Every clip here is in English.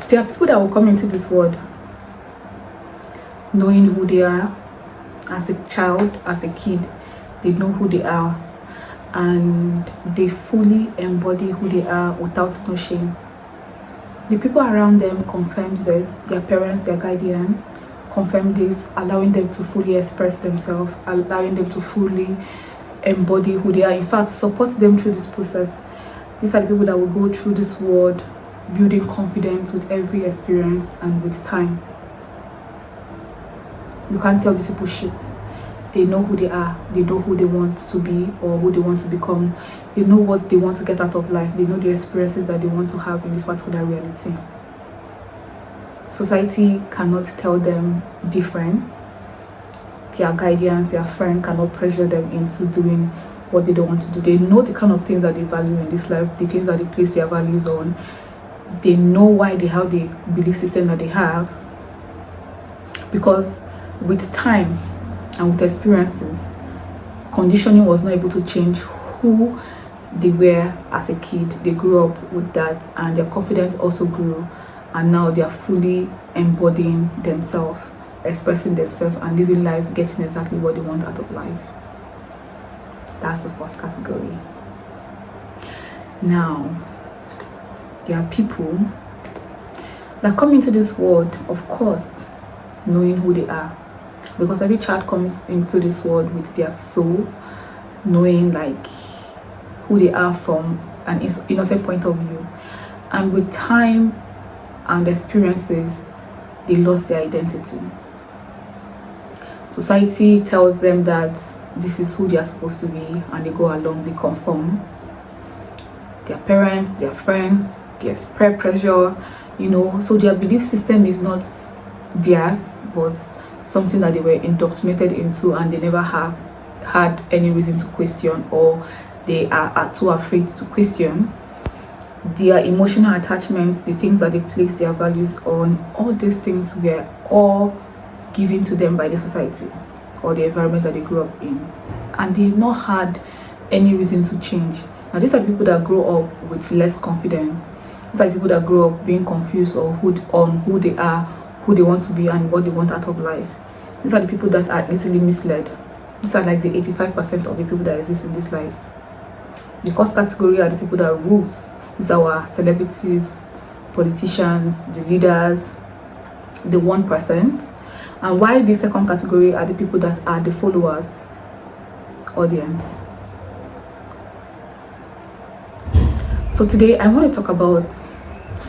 There are people that will come into this world knowing who they are. As a child, as a kid, they know who they are, and they fully embody who they are without no shame. The people around them confirm this, their parents, their guardian confirm this, allowing them to fully express themselves, allowing them to fully embody who they are. In fact, support them through this process. These are the people that will go through this world building confidence with every experience and with time. You can't tell these people shit. They know who they are. They know who they want to be or who they want to become. They know what they want to get out of life. They know the experiences that they want to have in this particular reality. Society cannot tell them different. Their guardians, their friend cannot pressure them into doing what they don't want to do. They know the kind of things that they value in this life, the things that they place their values on. They know why they have the belief system that they have. Because with time and with experiences, conditioning was not able to change who they were as a kid. They grew up with that, and their confidence also grew, and now they are fully embodying themselves, expressing themselves, and living life, getting exactly what they want out of life. That's the first category. Now, there are people that come into this world, of course, knowing who they are, because every child comes into this world with their soul, knowing like who they are from an innocent point of view, and with time and experiences, they lost their identity. Society tells them that this is who they are supposed to be, and they go along, they conform. Their parents, their friends, their peer pressure, so their belief system is not theirs, but something that they were indoctrinated into, and they never had any reason to question, or they are too afraid to question. Their emotional attachments, the things that they place their values on, all these things were all given to them by the society or the environment that they grew up in, and they've not had any reason to change. Now, these are people that grow up with less confidence. These are people that grow up being confused on who they are, who they want to be, and what they want out of life. These are the people that are easily misled. These are like the 85% of the people that exist in this life. The first category are the people that rules. These are our celebrities, politicians, the leaders, the 1%. And why the second category are the people that are the followers, audience. So today I want to talk about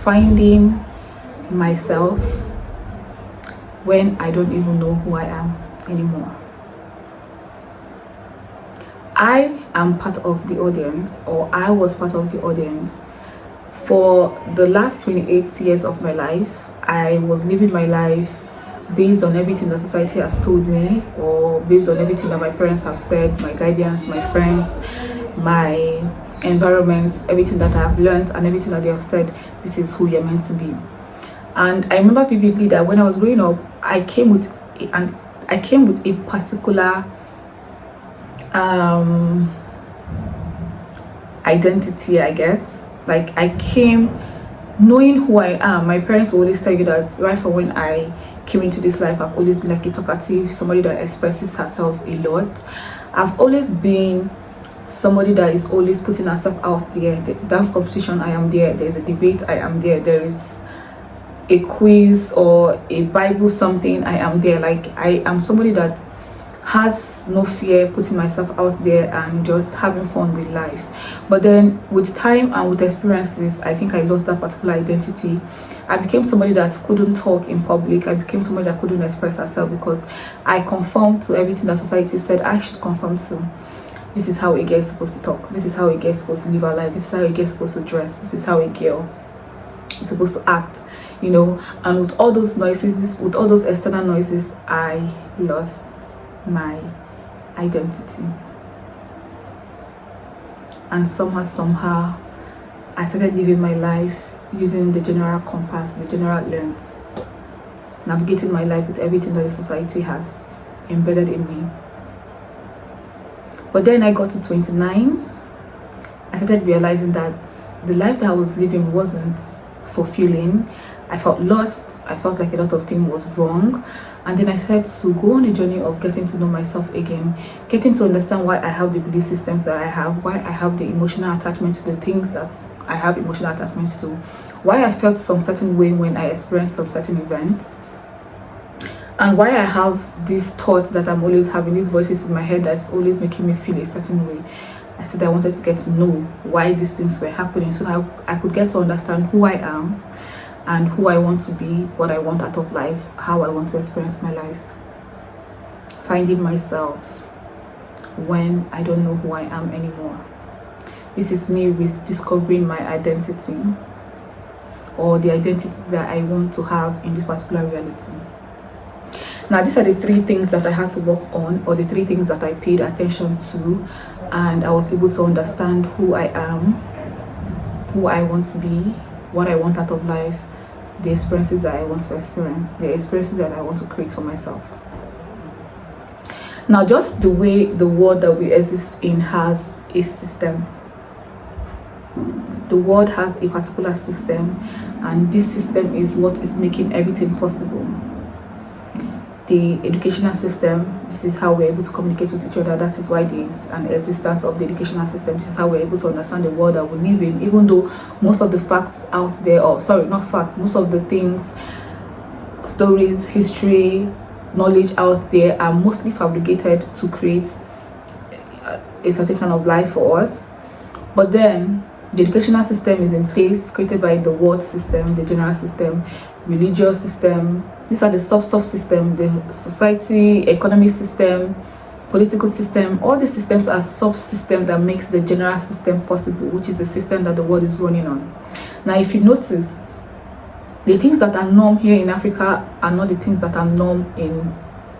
finding myself when I don't even know who I am anymore. I am part of the audience, or I was part of the audience. For the last 28 years of my life, I was living my life based on everything that society has told me, or based on everything that my parents have said, my guardians, my friends, my environment, everything that I have learned and everything that they have said, this is who you're meant to be. And I remember vividly that when I was growing up, I came with a particular identity, I guess. Like, I came knowing who I am. My parents always tell you that right from when I came into this life, I've always been like a talkative, somebody that expresses herself a lot. I've always been somebody that is always putting herself out there. The dance competition, I am there. There's a debate, I am there. There is a quiz or a Bible something, I am there. Like, I am somebody that has no fear putting myself out there and just having fun with life. But then with time and with experiences, I think I lost that particular identity. I became somebody that couldn't talk in public. I became somebody that couldn't express herself because I conformed to everything that society said I should conform to. This is how a girl is supposed to talk. This is how a girl is supposed to live her life. This is how a girl is supposed to dress. This is how a girl is supposed to act, and with all those noises, with all those external noises, I lost my identity. And somehow I started living my life using the general compass, the general lens, navigating my life with everything that the society has embedded in me. But then I got to 29, I started realizing that the life that I was living wasn't fulfilling, I felt lost. I felt like a lot of things was wrong. And then I started to go on a journey of getting to know myself again, getting to understand why I have the belief systems that I have, why I have the emotional attachment to the things that I have emotional attachments to, why I felt some certain way when I experienced some certain events, and why I have these thoughts that I'm always having, these voices in my head that's always making me feel a certain way. I said I wanted to get to know why these things were happening so that I could get to understand who I am and who I want to be, what I want out of life, how I want to experience my life. Finding myself when I don't know who I am anymore. This is me rediscovering my identity, or the identity that I want to have in this particular reality. Now, these are the 3 things that I had to work on, or the 3 things that I paid attention to, and I was able to understand who I am, who I want to be, what I want out of life, the experiences that I want to experience, the experiences that I want to create for myself. Now, just the way the world that we exist in has a system. The world has a particular system, and this system is what is making everything possible. The educational system, this is how we're able to communicate with each other. That is why there is an existence of the educational system. This is how we're able to understand the world that we live in, even though most of the facts out there, or sorry, not facts, most of the things, stories, history, knowledge out there are mostly fabricated to create a certain kind of life for us. But then the educational system is in place, created by the world system, the general system, religious system. These are the sub-system, the society, economic system, political system. All these systems are subsystems that makes the general system possible, which is the system that the world is running on. Now, if you notice, the things that are norm here in Africa are not the things that are norm in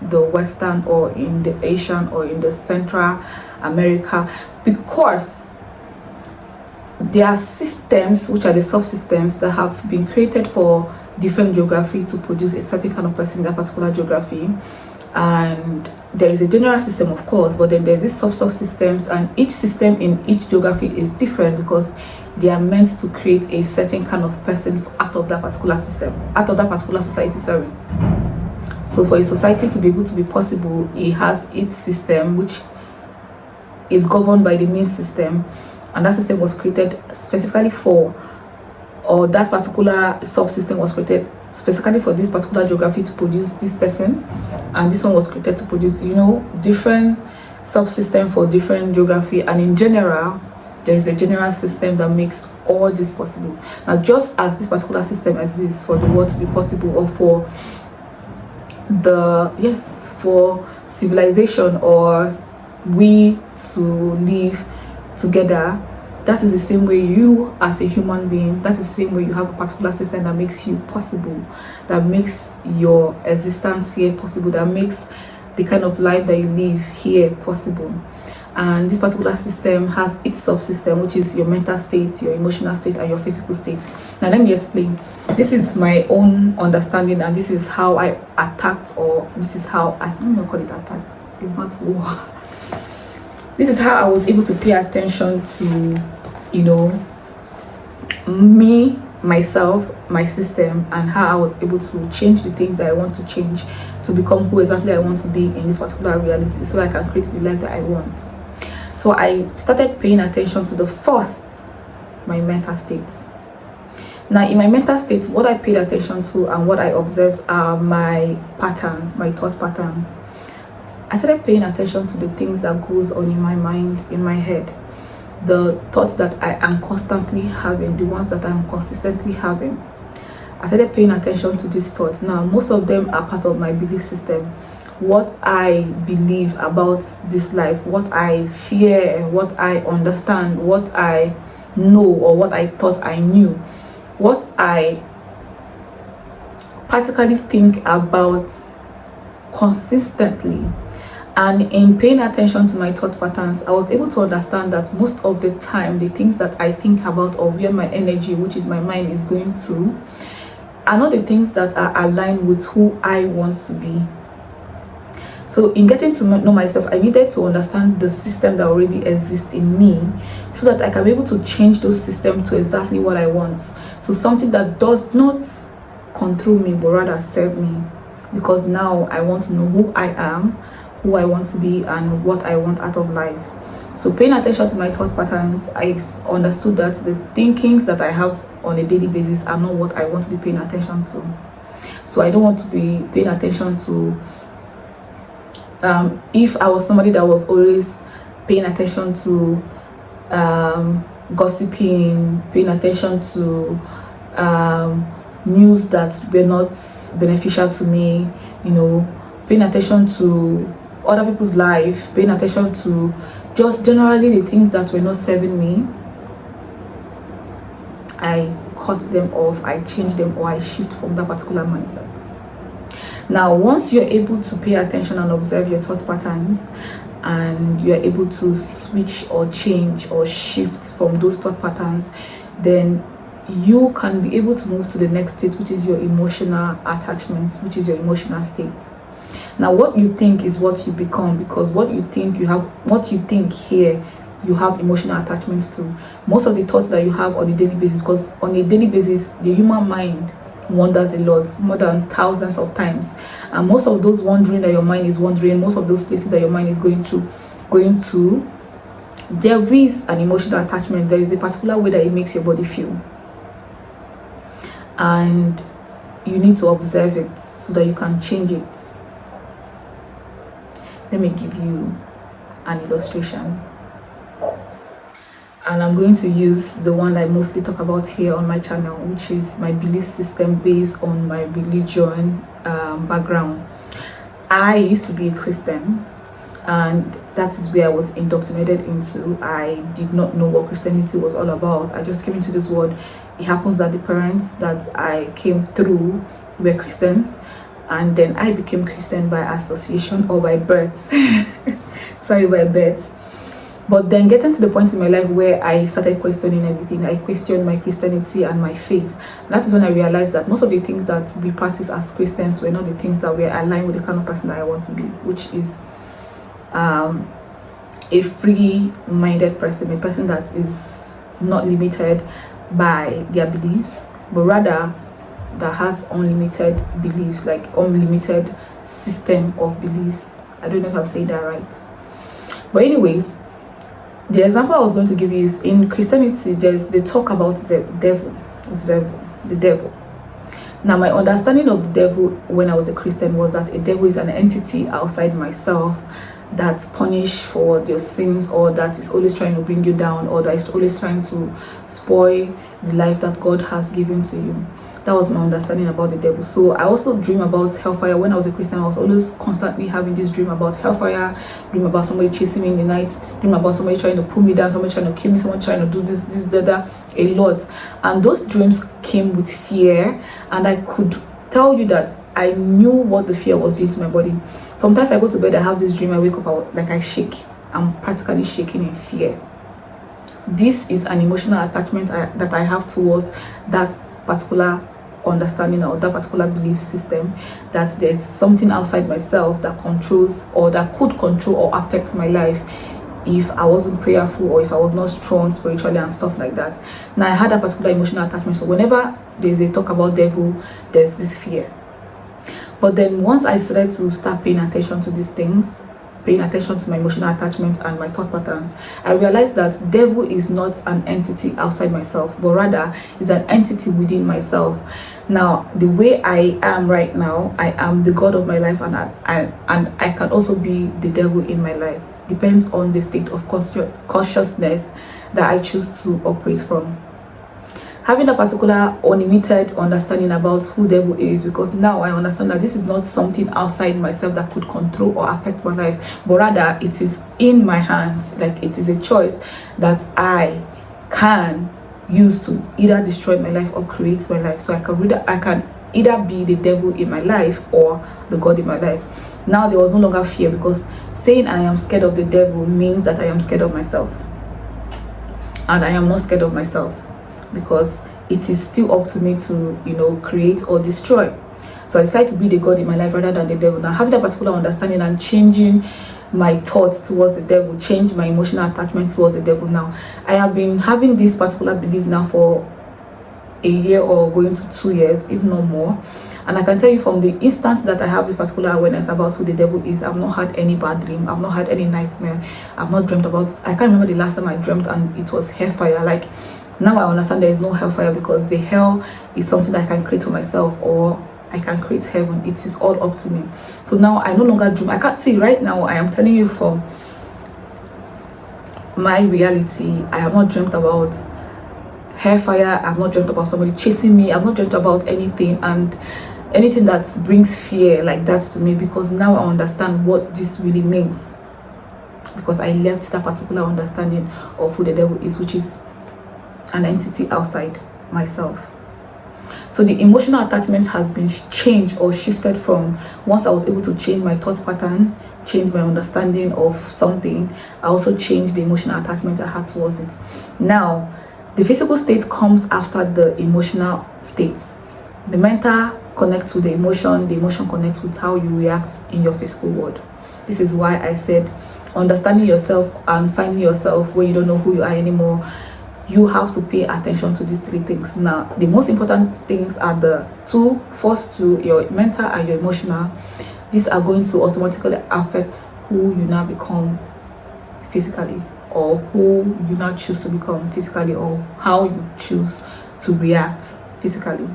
the Western or in the Asian or in the Central America, because there are systems, which are the subsystems, that have been created for different geography to produce a certain kind of person in that particular geography. And there is a general system, of course, but then there's these subsystems, and each system in each geography is different because they are meant to create a certain kind of person out of that particular system, out of that particular society, sorry. So for a society to be able to be possible, it has its system, which is governed by the main system, and that system was created specifically for, or that particular subsystem was created specifically for this particular geography to produce this person, and this one was created to produce, different subsystem for different geography. And in general, there is a general system that makes all this possible. Now, just as this particular system exists for the world to be possible, or for for civilization, or we to live together, that is the same way you as a human being, that is the same way you have a particular system that makes you possible, that makes your existence here possible, that makes the kind of life that you live here possible. And this particular system has its subsystem, which is your mental state, your emotional state, and your physical state. Now let me explain. This is my own understanding, and this is how I attacked, or this is how I don't even call it attack, it's not war. This is how I was able to pay attention to, me, myself, my system, and how I was able to change the things that I want to change to become who exactly I want to be in this particular reality, so I can create the life that I want. So I started paying attention to the first, my mental states. Now, in my mental state, what I paid attention to and what I observed are my patterns, my thought patterns. I started paying attention to the things that goes on in my mind, in my head, the thoughts that I am constantly having, the ones that I'm consistently having. I started paying attention to these thoughts. Now, most of them are part of my belief system. What I believe about this life, what I fear, what I understand, what I know, or what I thought I knew, what I practically think about consistently. And in paying attention to my thought patterns, I was able to understand that most of the time, the things that I think about, or where my energy, which is my mind, is going to, are not the things that are aligned with who I want to be. So in getting to know myself, I needed to understand the system that already exists in me, so that I can be able to change those systems to exactly what I want. So something that does not control me, but rather serve me. Because now I want to know who I am, who I want to be, and what I want out of life. So paying attention to my thought patterns, I understood that the thinkings that I have on a daily basis are not what I want to be paying attention to. So I don't want to be paying attention to if I was somebody that was always paying attention to gossiping, paying attention to news that were not beneficial to me, paying attention to other people's life, paying attention to just generally the things that were not serving me, I cut them off, I change them, or I shift from that particular mindset. Now, once you're able to pay attention and observe your thought patterns, and you're able to switch or change or shift from those thought patterns, then you can be able to move to the next state, which is your emotional attachment, which is your emotional state. Now, what you think is what you become, because what you think here, you have emotional attachments to. Most of the thoughts that you have on a daily basis, because on a daily basis, the human mind wonders a lot, more than thousands of times, and most of those wandering that your mind is wandering, most of those places that your mind is going to, there is an emotional attachment. There is a particular way that it makes your body feel, and you need to observe it so that you can change it. Let me give you an illustration, and I'm going to use the one I mostly talk about here on my channel, which is my belief system based on my religion background. I used to be a Christian, and that is where I was indoctrinated into. I did not know what Christianity was all about. I just came into this world. It happens that the parents that I came through were Christians, and then I became Christian by association or by birth. Sorry, by birth. But then getting to the point in my life where I started questioning everything, I questioned my Christianity and my faith. And that is when I realized that most of the things that we practice as Christians were not the things that were aligned with the kind of person that I want to be, which is a free-minded person, a person that is not limited by their beliefs, but rather that has unlimited beliefs, like unlimited system of beliefs. I don't know if I'm saying that right. But anyways, the example I was going to give you is in Christianity, they talk about the devil. Now, my understanding of the devil when I was a Christian was that a devil is an entity outside myself that's punished for your sins, or that is always trying to bring you down, or that is always trying to spoil the life that God has given to you. That was my understanding about the devil. So I also dream about hellfire. When I was a Christian, I was always constantly having this dream about hellfire, dream about somebody chasing me in the night, dream about somebody trying to pull me down, somebody trying to kill me, someone trying to do this, that, a lot. And those dreams came with fear, and I could tell you that I knew what the fear was doing to my body. Sometimes I go to bed, I have this dream, I wake up, like I shake. I'm practically shaking in fear. This is an emotional attachment that I have towards that particular understanding or that particular belief system, that there's something outside myself that controls or that could control or affect my life if I wasn't prayerful or if I was not strong spiritually and stuff like that. Now, I had a particular emotional attachment, so whenever there's a talk about devil, there's this fear. But then once I started to start paying attention to these things, paying attention to my emotional attachment and my thought patterns, I realized that devil is not an entity outside myself, but rather is an entity within myself. Now, the way I am right now, I am the God of my life, and I can also be the devil in my life. Depends on the state of consciousness that I choose to operate from. Having a particular unlimited understanding about who devil is, because now I understand that this is not something outside myself that could control or affect my life, but rather it is in my hands. Like, it is a choice that I can use to either destroy my life or create my life. So I can either be the devil in my life or the God in my life. Now there was no longer fear, because saying I am scared of the devil means that I am scared of myself, and I am not scared of myself, because it is still up to me to create or destroy. So I decided to be the God in my life rather than the devil. Now, having that particular understanding and changing my thoughts towards the devil, change my emotional attachment towards the devil. Now, I have been having this particular belief now for a year or going to 2 years, if not more. And I can tell you from the instant that I have this particular awareness about who the devil is, I've not had any bad dream, I've not had any nightmare, I've not dreamt about, I can't remember the last time I dreamt and it was hellfire. Like, now I understand there is no hellfire, because the hell is something that I can create for myself, or I can create heaven. It is all up to me. So now I no longer dream. I can't see right now. I am telling you from my reality. I have not dreamt about hellfire. I have not dreamt about somebody chasing me. I've not dreamt about anything, and anything that brings fear like that to me, because now I understand what this really means, because I left that particular understanding of who the devil is, which is an entity outside myself. So the emotional attachment has been changed or shifted from, once I was able to change my thought pattern, change my understanding of something, I also changed the emotional attachment I had towards it. Now the physical state comes after the emotional states. The mental connects with the emotion connects with how you react in your physical world. This is why I said understanding yourself and finding yourself when you don't know who you are anymore. You have to pay attention to these three things. Now the most important things are the first two, your mental and your emotional. These are going to automatically affect who you now become physically, or who you now choose to become physically, or how you choose to react physically.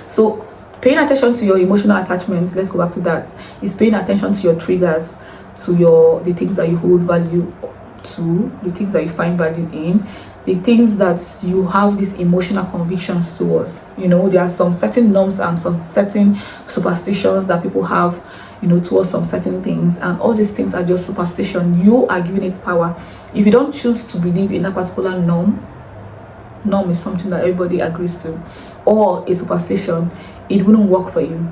So paying attention to your emotional attachment, let's go back to that, is paying attention to your triggers, to the things that you hold value to, the things that you find value in, the things that you have these emotional convictions towards. You know, there are some certain norms and some certain superstitions that people have, you know, towards some certain things, and all these things are just superstition. You are giving it power. If you don't choose to believe in a particular norm is something that everybody agrees to, or a superstition, it wouldn't work for you.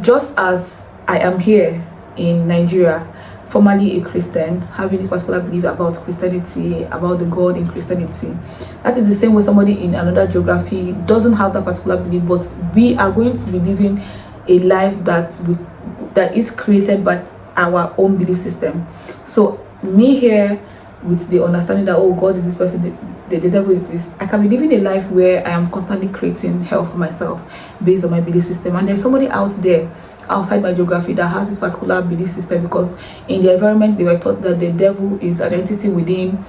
Just as I am here in Nigeria, formerly a Christian, having this particular belief about Christianity, about the God in Christianity, that is the same way somebody in another geography doesn't have that particular belief, but we are going to be living a life that is created by our own belief system. So me here, with the understanding that, oh, God is this person, the devil is this, I can be living a life where I am constantly creating hell for myself based on my belief system. And there's somebody out there outside my geography that has this particular belief system, because in the environment they were taught that the devil is an entity within,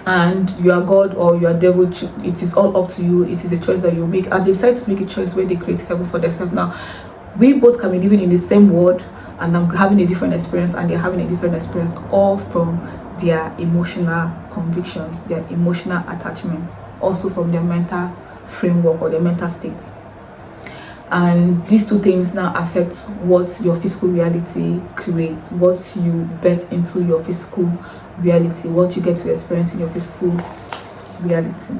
and you are God or you are devil. It is all up to you. It is a choice that you make, and they decide to make a choice where they create heaven for themselves. Now we both can be living in the same world, and I'm having a different experience and they're having a different experience, all from their emotional convictions, their emotional attachments, also from their mental framework or their mental state. And these two things now affect what your physical reality creates, what you bet into your physical reality, what you get to experience in your physical reality.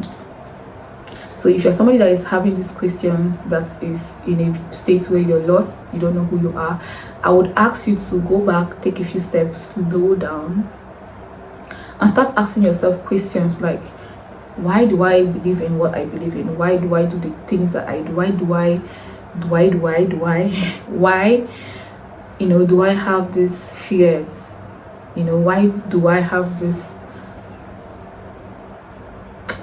So if you're somebody that is having these questions, that is in a state where you're lost, you don't know who you are, I would ask you to go back, take a few steps, slow down, and start asking yourself questions like, why do I believe in what I believe in? Why do I do the things that I do? Why, you know, do I have these fears? You know, why do I have this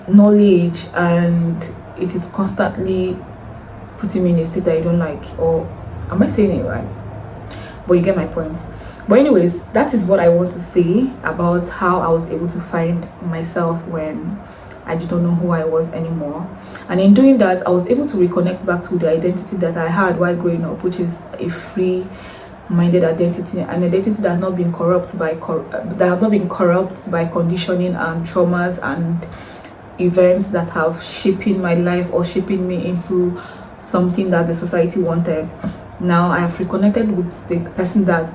knowledge and it is constantly putting me in a state that I don't like? Or am I saying it right? But you get my point. But anyways, that is what I want to say about how I was able to find myself when I didn't know who I was anymore. And in doing that, I was able to reconnect back to the identity that I had while growing up, which is a free-minded identity, an identity that has not been corrupt by conditioning and traumas and events that have shaping my life or shaping me into something that the society wanted. Now I have reconnected with the person that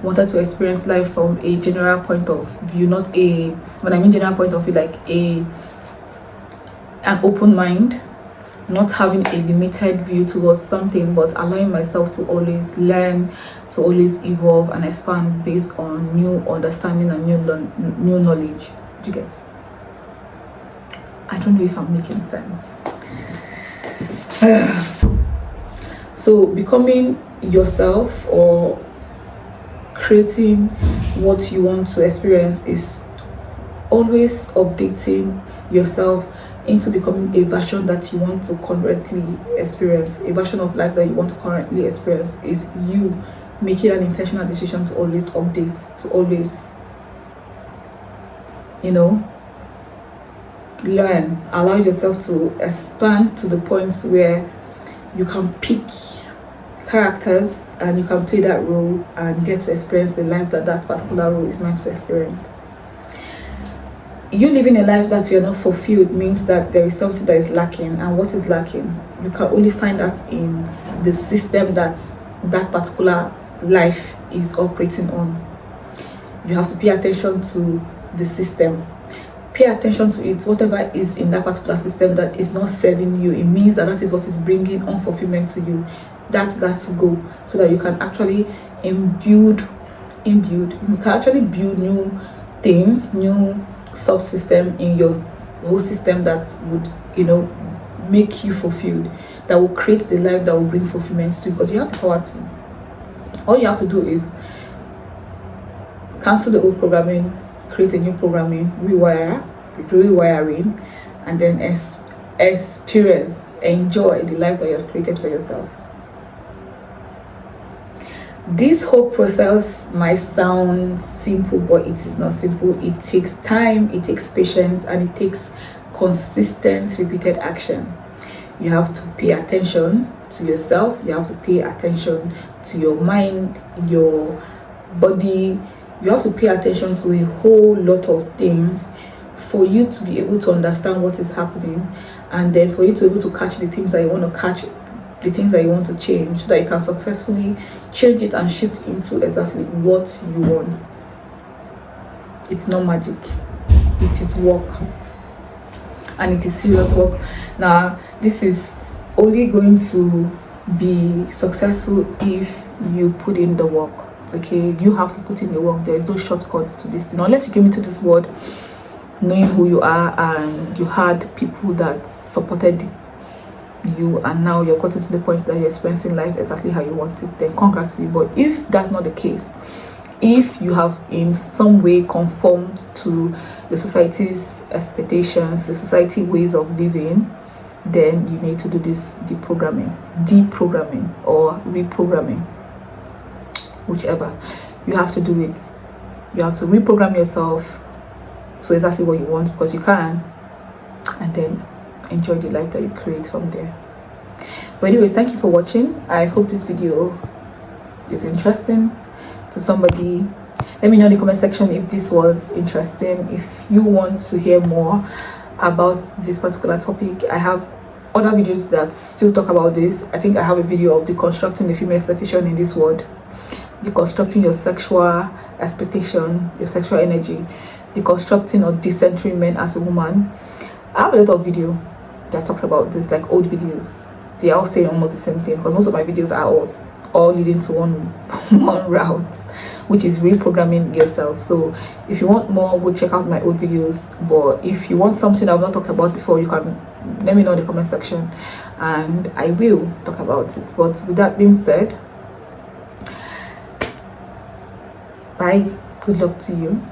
wanted to experience life from a general point of view, not a, when I mean general point of view, like an open mind, not having a limited view towards something, but allowing myself to always learn, to always evolve and expand based on new understanding and new knowledge. Do you get? I don't know if I'm making sense. So becoming yourself or creating what you want to experience is always updating yourself into becoming a version that you want to currently experience, a version of life that you want to currently experience, is you making an intentional decision to always update, to always, you know, learn, allow yourself to expand to the points where you can pick characters and you can play that role and get to experience the life that that particular role is meant to experience. You living a life that you're not fulfilled means that there is something that is lacking, and what is lacking, you can only find that in the system that that particular life is operating on. You have to pay attention to the system, pay attention to it. Whatever is in that particular system that is not serving you, it means that that is what is bringing unfulfillment to you. That got to go, so that you can actually you can actually build new things, new subsystem in your whole system that would, you know, make you fulfilled, that will create the life that will bring fulfillment to you, because you have the power to. All you have to do is cancel the old programming, create a new programming, rewiring, and then experience, enjoy the life that you have created for yourself. This whole process might sound simple, but it is not simple. It takes time, it takes patience, and it takes consistent, repeated action. You have to pay attention to yourself, you have to pay attention to your mind, your body, you have to pay attention to a whole lot of things for you to be able to understand what is happening, and then for you to be able to catch the things that you want to catch, the things that you want to change, so that you can successfully change it and shift into exactly what you want. It's not magic, it is work, and it is serious work. Now, this is only going to be successful if you put in the work. Okay, you have to put in the work. There is no shortcut to this thing, unless you came into this world knowing who you are and you had people that supported you, and now you're gotten to the point that you're experiencing life exactly how you want it, then congrats to you. But if that's not the case, if you have in some way conformed to the society's expectations, the society ways of living, then you need to do this deprogramming or reprogramming, whichever. You have to do it. You have to reprogram yourself so exactly what you want, because you can, and then enjoy the life that you create from there. But anyways, thank you for watching. I hope this video is interesting to somebody. Let me know in the comment section if this was interesting, if you want to hear more about this particular topic. I have other videos that still talk about this. I think I have a video of deconstructing the female expectation in this world, deconstructing your sexual expectation, your sexual energy, deconstructing or decentering men as a woman. I have a lot of video that talks about this, like old videos. They all say almost the same thing, because most of my videos are all leading to one route, which is reprogramming yourself. So if you want more, go check out my old videos. But if you want something I've not talked about before, you can let me know in the comment section and I will talk about it. But with that being said, bye, good luck to you.